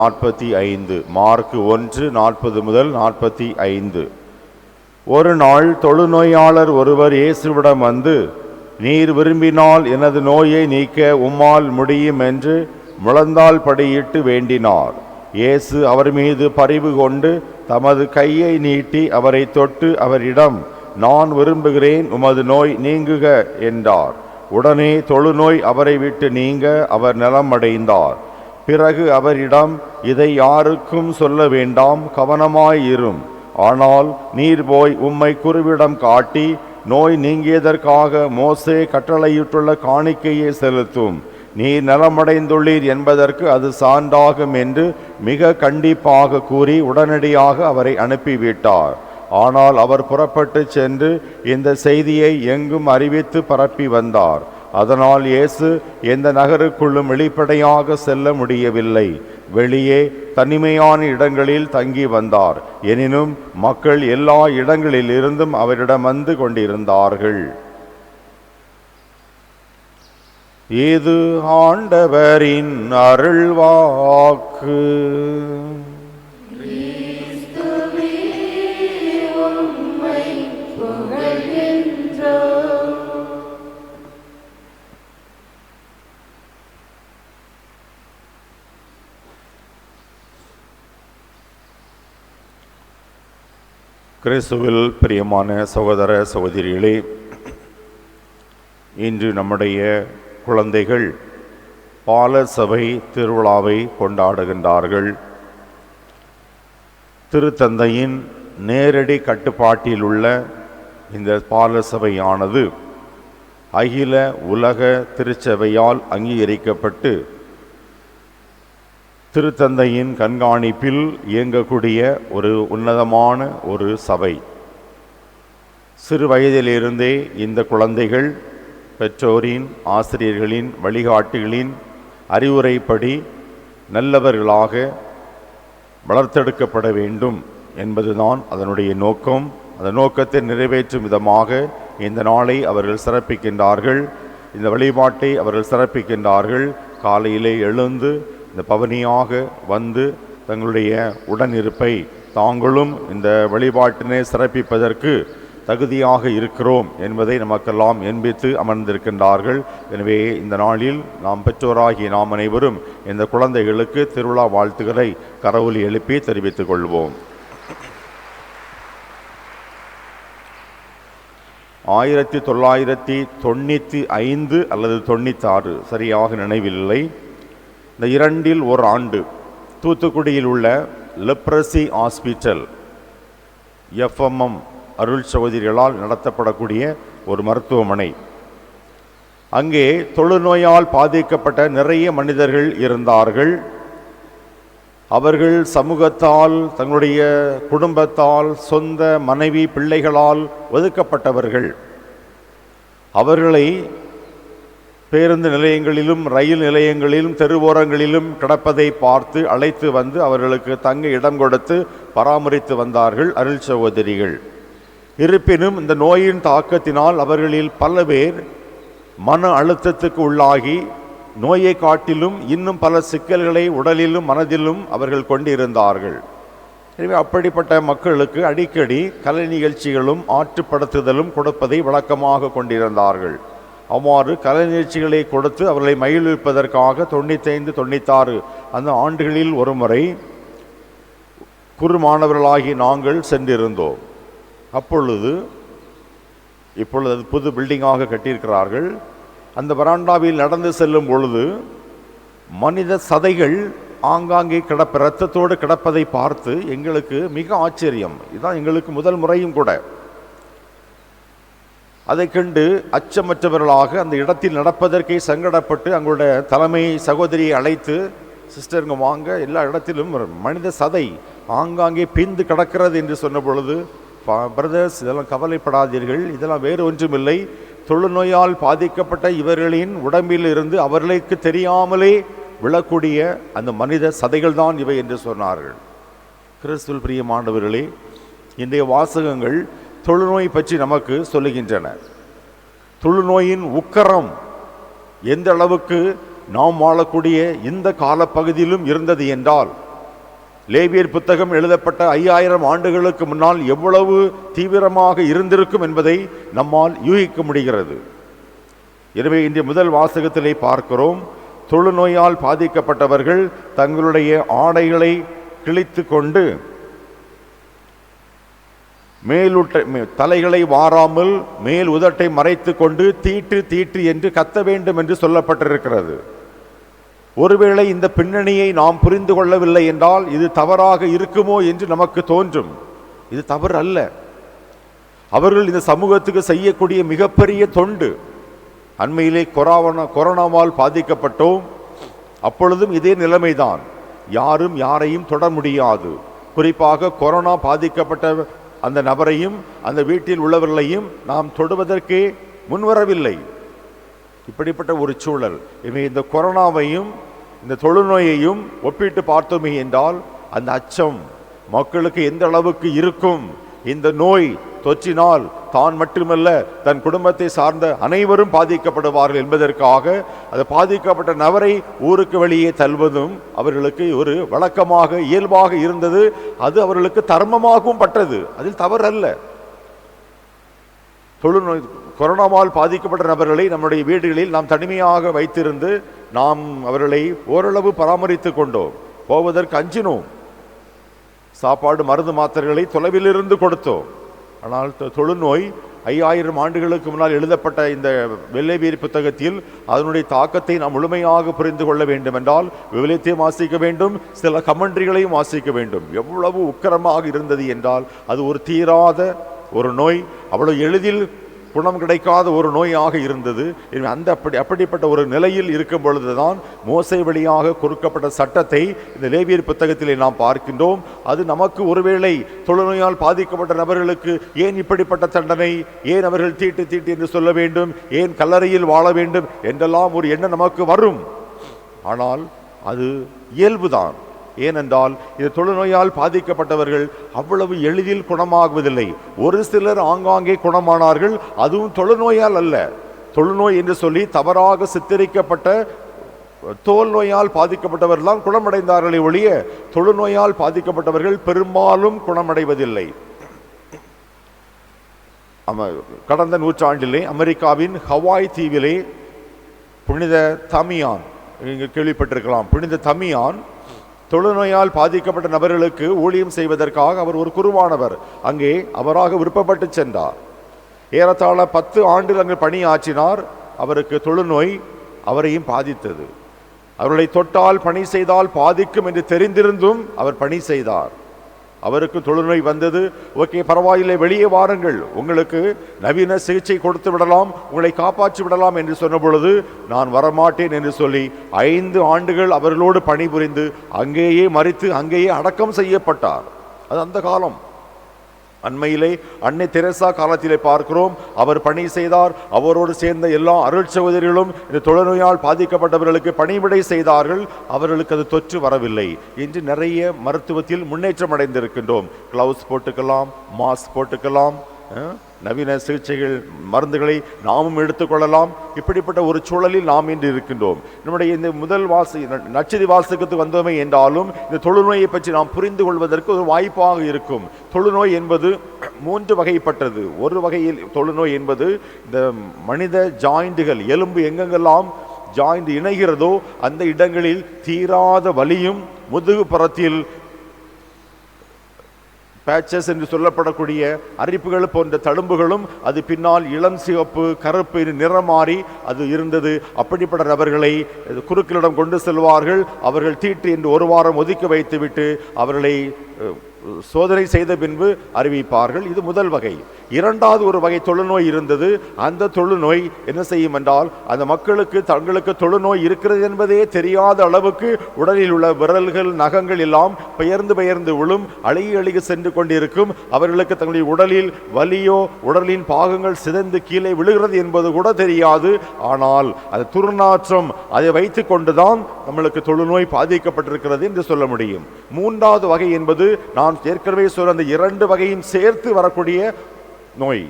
45 mark 1:40 முதல் 45. ஒரு நாள் தொழுநோயாளர் ஒருவர் இயேசுவிடம் வந்து, நீர் விரும்பினால் எனது நோயை நீக்க உம்மால் முடியும் என்று முழந்தாள் படியிட்டு வேண்டினார். இயேசு அவர் மீது பரிவு கொண்டு தமது கையை நீட்டி அவரை தொட்டு அவரிடம், நான் விரும்புகிறேன், உமது நோய் நீங்குக என்றார். உடனே தொழுநோய் அவரை விட்டு நீங்க அவர் நலமடைந்தார். பிறகு அவரிடம், இதை யாருக்கும் சொல்ல வேண்டாம், கவனமாயிரும். ஆனால் நீர் போய் உம்மை குருவிடம் காட்டி நோய் நீங்கியதற்காக மோசே கட்டளையிட்டுள்ள காணிக்கையை செலுத்தும். நீர் நலமடைந்துள்ளீர் என்பதற்கு அது சான்றாகும் என்று மிக கண்டிப்பாக கூறி உடனடியாக அவரை அனுப்பிவிட்டார். ஆனால் அவர் புறப்பட்டு சென்று இந்த செய்தியை எங்கும் அறிவித்து பரப்பி வந்தார். அதனால் இயேசு எந்த நகருக்குள்ளும் வெளிப்படையாக செல்ல முடியவில்லை. வெளியே தனிமையான இடங்களில் தங்கி வந்தார். எனினும் மக்கள் எல்லா இடங்களில் இருந்தும் அவரிடம் வந்து கொண்டிருந்தார்கள். இது ஆண்டவரின் அருள்வாக்கு. கிறிஸ்துவில் பிரியமான சகோதர சகோதரிகளே, இன்று நம்முடைய குழந்தைகள் பாலசபை திருவிழாவை கொண்டாடுகின்றார்கள். திருத்தந்தையின் நேரடி கட்டுப்பாட்டில் உள்ள இந்த பாலசபையானது அகில உலக திருச்சபையால் அங்கீகரிக்கப்பட்டு திருத்தந்தையின் கண்காணிப்பில் இயங்கக்கூடிய ஒரு உன்னதமான ஒரு சபை. சிறு வயதிலிருந்தே இந்த குழந்தைகள் பெற்றோரின், ஆசிரியர்களின், வழிகாட்டிகளின் அறிவுரைப்படி நல்லவர்களாக வளர்த்தெடுக்கப்பட வேண்டும் என்பதுதான் அதனுடைய நோக்கம். அந்த நோக்கத்தை நிறைவேற்றும் விதமாக இந்த நாளை அவர்கள் சிறப்பிக்கின்றார்கள். இந்த வழிபாட்டை அவர்கள் சிறப்பிக்கின்றார்கள். காலையிலே எழுந்து இந்த பவனியாக வந்து தங்களுடைய உடனிருப்பை தாங்களும் இந்த வழிபாட்டினை சிறப்பிப்பதற்கு தகுதியாக இருக்கிறோம் என்பதை நமக்கெல்லாம் என்பித்து அமர்ந்திருக்கின்றார்கள். எனவே இந்த நாளில் நாம் பெற்றோராகிய நாம் அனைவரும் இந்த குழந்தைகளுக்கு திருவிழா வாழ்த்துக்களை கரவொலி எழுப்பி தெரிவித்துக் கொள்வோம். 1995 அல்லது 96 சரியாக நினைவில்லை, இந்த இரண்டில் ஒரு ஆண்டு தூத்துக்குடியில் உள்ள லெப்ரசி ஹாஸ்பிட்டல் FMM அருள் சகோதரிகளால் நடத்தப்படக்கூடிய ஒரு மருத்துவமனை. அங்கே தொழுநோயால் பாதிக்கப்பட்ட நிறைய மனிதர்கள் இருந்தார்கள். அவர்கள் சமூகத்தால், தங்களுடைய குடும்பத்தால், சொந்த மனைவி பிள்ளைகளால் ஒதுக்கப்பட்டவர்கள். அவர்களை பேருந்து நிலையங்களிலும் ரயில் நிலையங்களிலும் தெருவோரங்களிலும் கிடப்பதை பார்த்து அழைத்து வந்து அவர்களுக்கு தங்க இடம் கொடுத்து பராமரித்து வந்தார்கள் அருள் சகோதரிகள். இருப்பினும் இந்த நோயின் தாக்கத்தினால் அவர்களில் பல பேர் மன அழுத்தத்துக்கு உள்ளாகி நோயை காட்டிலும் இன்னும் பல சிக்கல்களை உடலிலும் மனதிலும் அவர்கள் கொண்டிருந்தார்கள். எனவே அப்படிப்பட்ட மக்களுக்கு அடிக்கடி கலை நிகழ்ச்சிகளும் ஆற்றுப்படுத்துதலும் கொடுப்பதை வழக்கமாக கொண்டிருந்தார்கள். அவ்வாறு கலை நிகழ்ச்சிகளை கொடுத்து அவர்களை மகிழ்விப்பதற்காக 95, 96 அந்த ஆண்டுகளில் ஒரு முறை குறு மாணவர்களாகி நாங்கள் சென்றிருந்தோம். இப்பொழுது அது புது பில்டிங்காக கட்டியிருக்கிறார்கள். அந்த வராண்டாவில் நடந்து செல்லும் பொழுது மனித சதைகள் ஆங்காங்கே இரத்தத்தோடு கிடப்பதை பார்த்து எங்களுக்கு மிக ஆச்சரியம். இதுதான் எங்களுக்கு முதல் முறையும் கூட. அதை கண்டு அச்சமற்றவர்களாக அந்த இடத்தில் நடப்பதற்கே சங்கடப்பட்டு அங்களுடைய தலைமை சகோதரியை அழைத்து, சிஸ்டருங்க வாங்க, எல்லா இடத்திலும் மனித சதை ஆங்காங்கே பிந்து கிடக்கிறது என்று சொன்ன பொழுது, பிரதர்ஸ் இதெல்லாம் கவலைப்படாதீர்கள், இதெல்லாம் வேறு ஒன்றுமில்லை, தொழுநோயால் பாதிக்கப்பட்ட இவர்களின் உடம்பில் இருந்து அவர்களுக்கு தெரியாமலே விழக்கூடிய அந்த மனித சதைகள் தான் இவை என்று சொன்னார்கள். கிறிஸ்துவில் பிரியமானவர்களே, இன்றைய வாசகங்கள் தொழுநோய் பற்றி நமக்கு சொல்லுகின்றன. தொழுநோயின் உக்கரம் எந்த அளவுக்கு நாம் வாழக்கூடிய இந்த காலப்பகுதியிலும் இருந்தது என்றால் லேவியர் புத்தகம் எழுதப்பட்ட 5000 ஆண்டுகளுக்கு முன்னால் எவ்வளவு தீவிரமாக இருந்திருக்கும் என்பதை நம்மால் யூகிக்க முடிகிறது. எனவே இன்றைய முதல் வாசகத்திலே பார்க்கிறோம், தொழுநோயால் பாதிக்கப்பட்டவர்கள் தங்களுடைய ஆடைகளை கிழித்து கொண்டு தலைகளை வாராமல் மேல் உதட்டை மறைத்து கொண்டு தீட்டு தீட்டு என்று கத்த வேண்டும் என்று சொல்லப்பட்டிருக்கிறது. ஒருவேளை இந்த பின்னணியை நாம் புரிந்து கொள்ளவில்லை என்றால் இது தவறாக இருக்குமோ என்று நமக்கு தோன்றும். இது தவறு அல்ல. அவர்கள் இந்த சமூகத்துக்கு செய்யக்கூடிய மிகப்பெரிய தொண்டு. அண்மையிலே கொரோனாவால் பாதிக்கப்பட்டோம். அப்பொழுதும் இதே நிலைமைதான். யாரும் யாரையும் தொட முடியாது. குறிப்பாக கொரோனா பாதிக்கப்பட்ட அந்த நபரையும் அந்த வீட்டில் உள்ளவர்களையும் நாம் தொடுவதற்கே முன்வரவில்லை. இப்படிப்பட்ட ஒரு சூழல். எனவே இந்த கொரோனாவையும் இந்த தொழுநோயையும் ஒப்பிட்டு பார்த்தோமே என்றால் அந்த அச்சம் மக்களுக்கு எந்த அளவுக்கு இருக்கும். இந்த நோய் தொற்றினால் தான் மட்டுமல்ல தன் குடும்பத்தை சார்ந்த அனைவரும் பாதிக்கப்படுவார்கள் என்பதற்காக அது பாதிக்கப்பட்ட நபரை ஊருக்கு வெளியே தள்ளுவதும் அவர்களுக்கு ஒரு வழக்கமாக இயல்பாக இருந்தது. அது அவர்களுக்கு தர்மமாகவும் பட்டது. அதில் தவறு அல்ல. தொழுநோய் கொரோனாவால் பாதிக்கப்பட்ட நபர்களை நம்முடைய வீடுகளில் நாம் தனிமையாக வைத்திருந்து நாம் அவர்களை ஓரளவு பராமரித்து கொண்டோம். போவதற்கு அஞ்சினோம். சாப்பாடு மருந்து மாத்திரைகளை தொலைவிலிருந்து கொடுத்தோம். ஆனால் தொழுநோய் 5000 ஆண்டுகளுக்கு முன்னால் எழுதப்பட்ட இந்த லேவியர் புத்தகத்தில் அதனுடைய தாக்கத்தை நாம் முழுமையாக புரிந்து கொள்ள வேண்டும் என்றால் விவிலியத்தையும் வாசிக்க வேண்டும், சில கமெண்ட்ரிகளையும் வாசிக்க வேண்டும். எவ்வளவு உக்கிரமாக இருந்தது என்றால் அது ஒரு தீராத ஒரு நோய், அவ்வளவு எளிதில் குணம் கிடைக்காத ஒரு நோயாக இருந்தது. அப்படிப்பட்ட ஒரு நிலையில் இருக்கும் பொழுதுதான் மோசே வழியாக கொடுக்கப்பட்ட சட்டத்தை இந்த லேவியர் புத்தகத்திலே நாம் பார்க்கின்றோம். அது நமக்கு ஒருவேளை தொழுநோயால் பாதிக்கப்பட்ட நபர்களுக்கு ஏன் இப்படிப்பட்ட தண்டனை, ஏன் அவர்கள் தீட்டு தீட்டு என்று சொல்ல வேண்டும், ஏன் கல்லறையில் வாழ வேண்டும் என்றெல்லாம் ஒரு எண்ணம் நமக்கு வரும். ஆனால் அது இயல்புதான். ஏனென்றால் இது தொழுநோயால் பாதிக்கப்பட்டவர்கள் அவ்வளவு எளிதில் குணமாகுவதில்லை. ஒரு சிலர் ஆங்காங்கே குணமானார்கள். அதுவும் தொழுநோயால் அல்ல. தொழுநோய் என்று சொல்லி தவறாக சித்தரிக்கப்பட்ட தோல் நோயால் பாதிக்கப்பட்டவர்கள் தான் குணமடைந்தார்களே ஒழிய தொழுநோயால் பாதிக்கப்பட்டவர்கள் பெரும்பாலும் குணமடைவதில்லை. கடந்த நூற்றாண்டிலே அமெரிக்காவின் ஹவாய் தீவிலே புனித தமியான், நீங்கள் கேள்விப்பட்டிருக்கலாம், புனித தமியான் தொழுநோயால் பாதிக்கப்பட்ட நபர்களுக்கு ஊழியம் செய்வதற்காக அவர் ஒரு குருவானவர். அங்கே அவராக விருப்பப்பட்டு சென்றார். ஏறத்தாழ 10 ஆண்டுகள் அங்கு பணியாற்றினார். அவருக்கு தொழுநோய் அவரையும் பாதித்தது. அவர்களை தொட்டால் பணி செய்தால் பாதிக்கும் என்று தெரிந்திருந்தும் அவர் பணி செய்தார். அவருக்கு தொழுநோய் வந்தது. ஓகே, பரவாயில்லை, வெளியே வாருங்கள், உங்களுக்கு நவீன சிகிச்சை கொடுத்து விடலாம், உங்களை காப்பாற்றி விடலாம் என்று சொன்ன பொழுது நான் வரமாட்டேன் என்று சொல்லி 5 ஆண்டுகள் அவர்களோடு பணிபுரிந்து அங்கேயே மரித்து அங்கேயே அடக்கம் செய்யப்பட்டார். அது அந்த காலம். அண்மையிலே அன்னை தெரசா காலத்திலே பார்க்கிறோம், அவர் பணி செய்தார். அவரோடு சேர்ந்த எல்லா அருள் சகோதரிகளும் இந்த தொழுநோயால் பாதிக்கப்பட்டவர்களுக்கு பணிவிடை செய்தார்கள். அவர்களுக்கு அது தொற்று வரவில்லை. இன்று நிறைய மருத்துவத்தில் முன்னேற்றம் அடைந்திருக்கின்றோம். கிளவுஸ் போட்டுக்கலாம், மாஸ்க் போட்டுக்கலாம், நவீன சிகிச்சைகள் மருந்துகளை நாமும் எடுத்துக்கொள்ளலாம். இப்படிப்பட்ட ஒரு சூழலில் நாம் இன்று இருக்கின்றோம். நம்முடைய இந்த முதல் நற்செய்தி வாசகத்துக்கு வந்தோமே என்றாலும் இந்த தொழுநோயை பற்றி நாம் புரிந்து கொள்வதற்கு ஒரு வாய்ப்பாக இருக்கும். தொழுநோய் என்பது 3 வகைப்பட்டது. ஒரு வகையில் தொழுநோய் என்பது இந்த மனித ஜாயிண்டுகள், எலும்பு எங்கெங்கெல்லாம் ஜாயிண்ட் இணைகிறதோ அந்த இடங்களில் தீராத வலியும் முதுகு புறத்தில் பேச்சஸ் என்று சொல்லப்படக்கூடிய அரிப்புகள் போன்ற தழும்புகளும் அது பின்னால் இளம் சிவப்பு கருப்பு நிறம் மாறி அது இருந்தது. அப்படிப்பட்ட நபர்களை குருக்களிடம் கொண்டு செல்வார்கள். அவர்கள் தீட்டு என்று ஒரு வாரம் ஒதுக்கி வைத்துவிட்டு அவர்களை சோதனை செய்த பின்பு அறிவிப்பார்கள். இது முதல் வகை. இரண்டாவது ஒரு வகை தொழுநோய் இருந்தது. அந்த தொழுநோய் என்ன செய்யும் என்றால் அந்த மக்களுக்கு தங்களுக்கு தொழுநோய் இருக்கிறது என்பதே தெரியாத அளவுக்கு உடலில் உள்ள விரல்கள் நகங்கள் எல்லாம் பெயர்ந்து விழும், அழுகி அழுகி சென்று கொண்டிருக்கும். அவர்களுக்கு தங்களுடைய உடலில் வலியோ உடலின் பாகங்கள் சிதைந்து கீழே விழுகிறது என்பது கூட தெரியாது. ஆனால் அது துர்நாற்றம், அதை வைத்து கொண்டுதான் நம்மளுக்கு தொழுநோய் பாதிக்கப்பட்டிருக்கிறது என்று சொல்ல முடியும். மூன்றாவது வகை என்பது நான் ஏற்கனவே சொல்ல அந்த 2 வகையும் சேர்த்து வரக்கூடிய நோய்.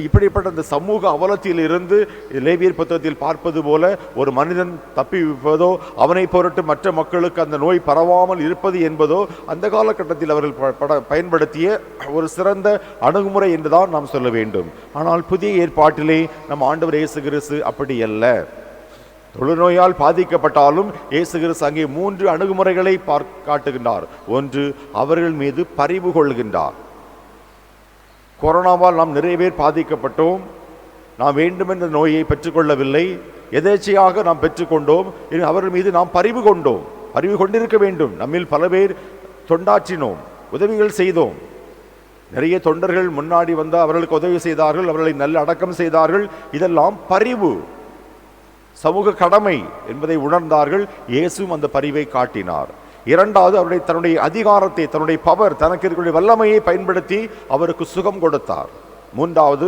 இப்படிப்பட்ட இந்த சமூக அவலத்தில் இருந்து லேவியர் புத்தகத்தில் பார்ப்பது போல ஒரு மனிதன் தப்பிப்பதோ அவனை பொருட்டு மற்ற மக்களுக்கு அந்த நோய் பரவாமல் இருப்பது என்பதோ அந்த காலகட்டத்தில் அவர்கள் பயன்படுத்திய ஒரு சிறந்த அணுகுமுறை என்றுதான் நாம் சொல்ல வேண்டும். ஆனால் புதிய ஏற்பாட்டிலே நம் ஆண்டவர் இயேசு கிறிஸ்து அப்படி அல்ல. தொழுநோயால் பாதிக்கப்பட்டாலும் இயேசு கிறிஸ்து அங்கே 3 அணுகுமுறைகளை காட்டுகின்றார். ஒன்று, அவர்கள் மீது பரிவு கொள்கின்றார். கொரோனாவால் நாம் நிறைய பேர் பாதிக்கப்பட்டோம். நாம் வேண்டுமென்ற நோயை பெற்றுக்கொள்ளவில்லை, எதேச்சையாக நாம் பெற்றுக்கொண்டோம். அவர்கள் மீது நாம் பரிவு கொண்டோம். பரிவு கொண்டிருக்க வேண்டும். நம்மில் பல பேர் தொண்டாற்றினோம், உதவிகள் செய்தோம். நிறைய தொண்டர்கள் முன்னாடி வந்து அவர்களுக்கு உதவி செய்தார்கள், அவர்களை நல்ல அடக்கம் செய்தார்கள். இதெல்லாம் பரிவு, சமூக கடமை என்பதை உணர்ந்தார்கள். இயேசுவும் அந்த பரிவை காட்டினார். இரண்டாவது, அவருடைய தன்னுடைய அதிகாரத்தை, தன்னுடைய பவர், தனக்கு இருக்கக்கூடிய வல்லமையை பயன்படுத்தி அவருக்கு சுகம் கொடுத்தார். மூன்றாவது,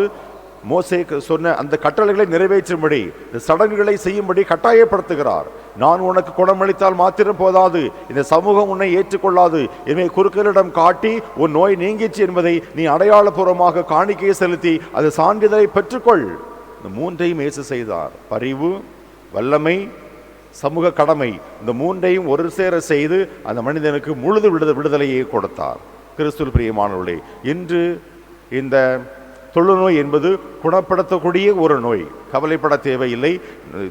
மோசே சொன்ன அந்த கட்டளைகளை நிறைவேற்றும்படி, இந்த சடங்குகளை செய்யும்படி கட்டாயப்படுத்துகிறார். நான் உனக்கு குணமளித்தால் மாத்திரம் போதாது, இந்த சமூகம் உன்னை ஏற்றுக்கொள்ளாது. எனவே குருக்களிடம் காட்டி உன் நோய் நீங்கிச்சு என்பதை நீ அடையாளபூர்வமாக காணிக்கையை செலுத்தி அது சான்றிதழை பெற்றுக்கொள். இந்த 3ஐயும் இயேசு செய்தார். பரிவு, வல்லமை, சமூக கடமை. இந்த 3ஐயும் ஒரு சேர செய்து அந்த மனிதனுக்கு முழுது விடுதலையை கொடுத்தார். கிறிஸ்துவில் பிரியமானவர்களே, இன்று இந்த தொழுநோய் என்பது குணப்படுத்தக்கூடிய ஒரு நோய். கவலைப்பட தேவையில்லை.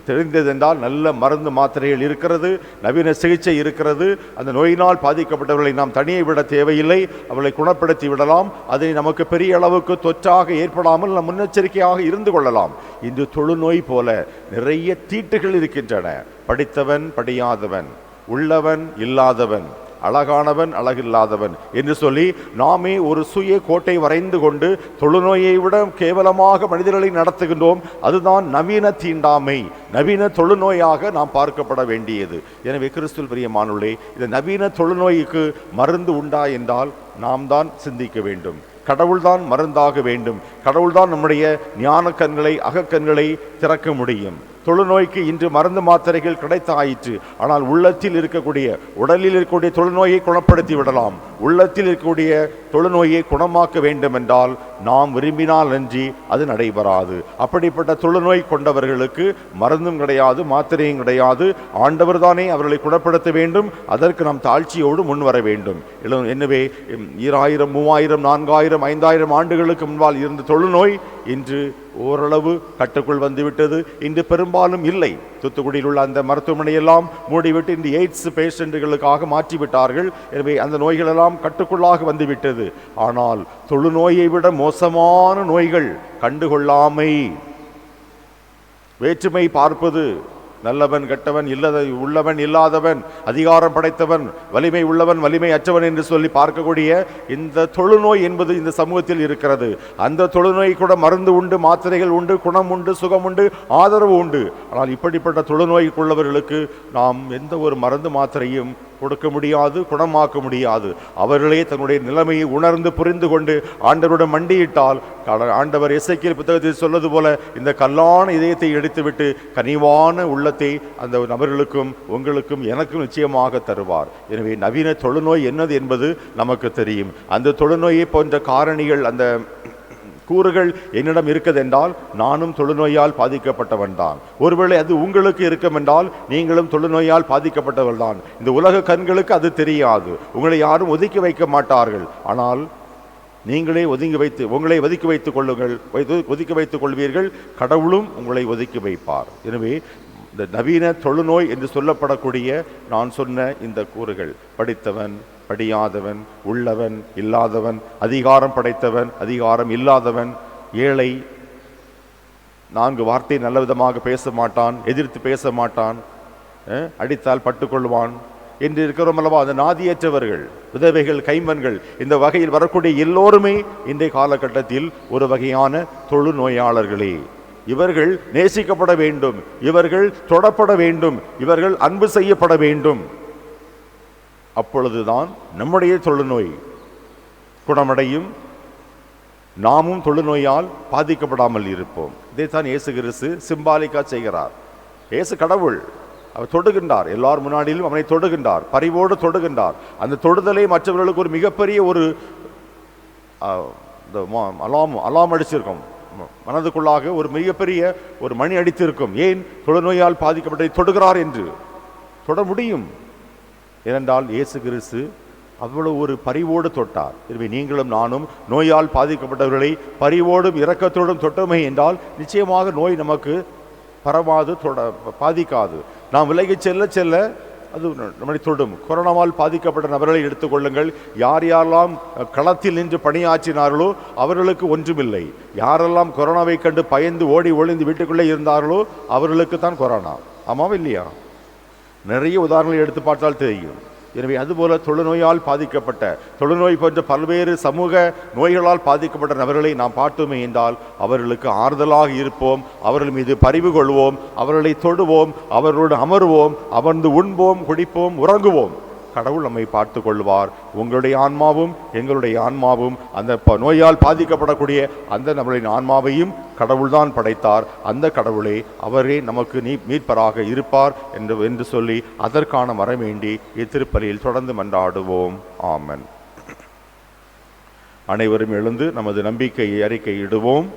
தெரிந்ததென்றால் நல்ல மருந்து மாத்திரைகள் இருக்கிறது, நவீன சிகிச்சை இருக்கிறது. அந்த நோயினால் பாதிக்கப்பட்டவர்களை நாம் தனியே விட தேவையில்லை, அவர்களை குணப்படுத்தி விடலாம். அதை நமக்கு பெரிய அளவுக்கு தொற்றாக ஏற்படாமல் நாம் முன்னெச்சரிக்கையாக இருந்து கொள்ளலாம். இன்று தொழுநோய் போல நிறைய தீட்டுகள் இருக்கின்றன. படித்தவன் படியாதவன், உள்ளவன் இல்லாதவன், அழகானவன் அழகில்லாதவன் என்று சொல்லி நாமே ஒரு சுய கோட்டை வரைந்து கொண்டு தொழுநோயை விட கேவலமாக மனிதர்களை நடத்துகின்றோம். அதுதான் நவீன தீண்டாமை, நவீன தொழுநோயாக நாம் பார்க்கப்பட வேண்டியது. எனவே கிறிஸ்துவில் பிரியமானவர்களே, இந்த நவீன தொழுநோய்க்கு மருந்து உண்டா என்றால் நாம் தான் சிந்திக்க வேண்டும். கடவுள்தான் மருந்தாக வேண்டும். கடவுள்தான் நம்முடைய ஞான கண்களை, அகக்கண்களை திறக்க முடியும். தொழுநோய்க்கு இன்று மருந்து மாத்திரைகள் கிடைத்தாயிற்று. ஆனால் உள்ளத்தில் இருக்கக்கூடிய, உடலில் இருக்கக்கூடிய தொழுநோயை குணப்படுத்தி விடலாம். உள்ளத்தில் இருக்கக்கூடிய தொழுநோயை குணமாக்க வேண்டும் என்றால் நாம் விரும்பினால் அன்றி அது நடைபெறாது. அப்படிப்பட்ட தொழுநோய் கொண்டவர்களுக்கு மருந்தும் கிடையாது, மாத்திரையும் கிடையாது. ஆண்டவர் தானே அவர்களை குணப்படுத்த வேண்டும். அதற்கு நாம் தாழ்ச்சியோடு முன் வர வேண்டும். எனவே 2000, 3000, 4000, 5000 ஆண்டுகளுக்கு முன்பால் இருந்த தொழுநோய் இன்று ஓரளவு கட்டுக்குள் வந்துவிட்டது. இன்று பெரும்பாலும் இல்லை. தூத்துக்குடியில் உள்ள அந்த மருத்துவமனையெல்லாம் மூடிவிட்டு இந்த எய்ட்ஸ் பேஷண்ட்டுகளுக்காக மாற்றிவிட்டார்கள். எனவே அந்த நோய்களெல்லாம் கட்டுக்குள்ளாக வந்துவிட்டது. ஆனால் தொழுநோயை விட மோசமான நோய்கள் கண்டுகொள்ளாமை, வேற்றுமை பார்ப்பது, நல்லவன் கெட்டவன், உள்ளவன் இல்லாதவன், அதிகாரம் படைத்தவன், வலிமை உள்ளவன் வலிமை அற்றவன் என்று சொல்லி பார்க்கக்கூடிய இந்த தொழுநோய் என்பது இந்த சமூகத்தில் இருக்கிறது. அந்த தொழுநோய் கூட மருந்து உண்டு, மாத்திரைகள் உண்டு, குணம் உண்டு, சுகம் உண்டு, ஆதரவு உண்டு. ஆனால் இப்படிப்பட்ட தொழுநோய்க்குள்ளவர்களுக்கு நாம் எந்த ஒரு மருந்து மாத்திரையும் கொடுக்க முடியாது, குணமாக்க முடியாது. அவர்களே தன்னுடைய நிலைமையை உணர்ந்து புரிந்து கொண்டு ஆண்டவருடன் மண்டியிட்டால், ஆண்டவர் எசேக்கியேல் புத்தகத்தில் சொல்வது போல, இந்த கல்லான இதயத்தை எடுத்துவிட்டு கனிவான உள்ளத்தை அந்த நபர்களுக்கும் உங்களுக்கும் எனக்கும் நிச்சயமாக தருவார். எனவே நவீன தொழுநோய் என்னது என்பது நமக்கு தெரியும். அந்த தொழுநோயை போன்ற காரணிகள், அந்த கூறுகள் என்னிடம் இருக்கதென்றால் நானும் தொழுநோயால் பாதிக்கப்பட்டவன் தான். ஒருவேளை அது உங்களுக்கு இருக்கும் என்றால் நீங்களும் தொழுநோயால் பாதிக்கப்பட்டவள் தான். இந்த உலக கண்களுக்கு அது தெரியாது. உங்களை யாரும் ஒதுக்கி வைக்க மாட்டார்கள். ஆனால் நீங்களே உங்களை ஒதுக்கி வைத்துக் கொள்ளுங்கள், ஒதுக்கி வைத்துக் கொள்வீர்கள். கடவுளும் உங்களை ஒதுக்கி வைப்பார். எனவே இந்த நவீன தொழுநோய் என்று சொல்லப்படக்கூடிய நான் சொன்ன இந்த கூறுகள், படித்தவன் படியாதவன், உள்ளவன் இல்லாதவன், அதிகாரம் படைத்தவன் அதிகாரம் இல்லாதவன், ஏழை, 4 வார்த்தை நல்ல விதமாக பேச மாட்டான், எதிர்த்து பேச மாட்டான், அடித்தால் பட்டுக்கொள்வான் என்று இருக்கிறோம் அல்லவா. அந்த நாதியற்றவர்கள், விதவைகள், கைம்பெண்கள், இந்த வகையில் வரக்கூடிய எல்லோருமே இன்றைய காலகட்டத்தில் ஒரு வகையான தொழுநோயாளர்களே. இவர்கள் நேசிக்கப்பட வேண்டும், இவர்கள் தொடப்பட வேண்டும், இவர்கள் அன்பு செய்யப்பட வேண்டும். அப்பொழுதுதான் நம்முடைய தொழுநோய் குணமடையும், நாமும் தொழுநோயால் பாதிக்கப்படாமல் இருப்போம். இதைத்தான் இயேசு கிறிஸ்து சிம்பாலிக்கா செய்கிறார். இயேசு கடவுள், அவர் தொடுகின்றார், எல்லார் முன்னாடியிலும் அவனை தொடுகின்றார், பரிவோடு தொடுகின்றார். அந்த தொடுதலை மற்றவர்களுக்கு ஒரு மிகப்பெரிய ஒரு இந்த அலாம் அடிச்சிருக்கும், மனதுக்குள்ளாக ஒரு மிகப்பெரிய ஒரு மணி அடித்திருக்கும். ஏன் தொழுநோயால் பாதிக்கப்பட்டதை தொடுகிறார் என்று தொட முடியும். ஏனென்றால் இயேசு கிறிஸ்து அவ்வளவு ஒரு பரிவோடு தொட்டார். எனவே நீங்களும் நானும் நோயால் பாதிக்கப்பட்டவர்களை பரிவோடும் இரக்கத்தோடும் தொட்டமை என்றால் நிச்சயமாக நோய் நமக்கு பரவாது, பாதிக்காது. நாம் விலகி செல்ல செல்ல அது நம்மை தொடும். கொரோனாவால் பாதிக்கப்பட்ட நபர்களை எடுத்துக்கொள்ளுங்கள். யார் யாரெல்லாம் களத்தில் நின்று பணியாற்றினார்களோ அவர்களுக்கு ஒன்றுமில்லை. யாரெல்லாம் கொரோனாவை கண்டு பயந்து ஓடி ஒளிந்து வீட்டுக்குள்ளே இருந்தார்களோ அவர்களுக்கு தான் கொரோனா. ஆமாவா இல்லையா? நிறைய உதாரணங்களை எடுத்து பார்த்தால் தெரியும். எனவே அதுபோல தொழுநோயால் பாதிக்கப்பட்ட, தொழுநோய் போன்ற பல்வேறு சமூக நோய்களால் பாதிக்கப்பட்ட நபர்களை நாம் பார்த்தோமே என்றால் அவர்களுக்கு ஆறுதலாக இருப்போம், அவர்கள் மீது பரிவு கொள்வோம், அவர்களை தொடுவோம், அவர்களோடு அமர்வோம், அமர்ந்து உண்போம், குடிப்போம், உறங்குவோம். கடவுள் நம்மை பார்த்து கொள்வார். உங்களுடைய ஆன்மாவும் எங்களுடைய ஆன்மாவும் அந்த நோயால் பாதிக்கப்படக்கூடிய அந்த நபரின் ஆன்மாவையும் கடவுள்தான் படைத்தார். அந்த கடவுளே அவரே நமக்கு மீட்பராக இருப்பார் என்று சொல்லி அதற்கான வரம் வேண்டி இத்திருப்பலியில் தொடர்ந்து மன்றாடுவோம். ஆமென். அனைவரும் எழுந்து நமது நம்பிக்கையை அறிக்கையிடுவோம்.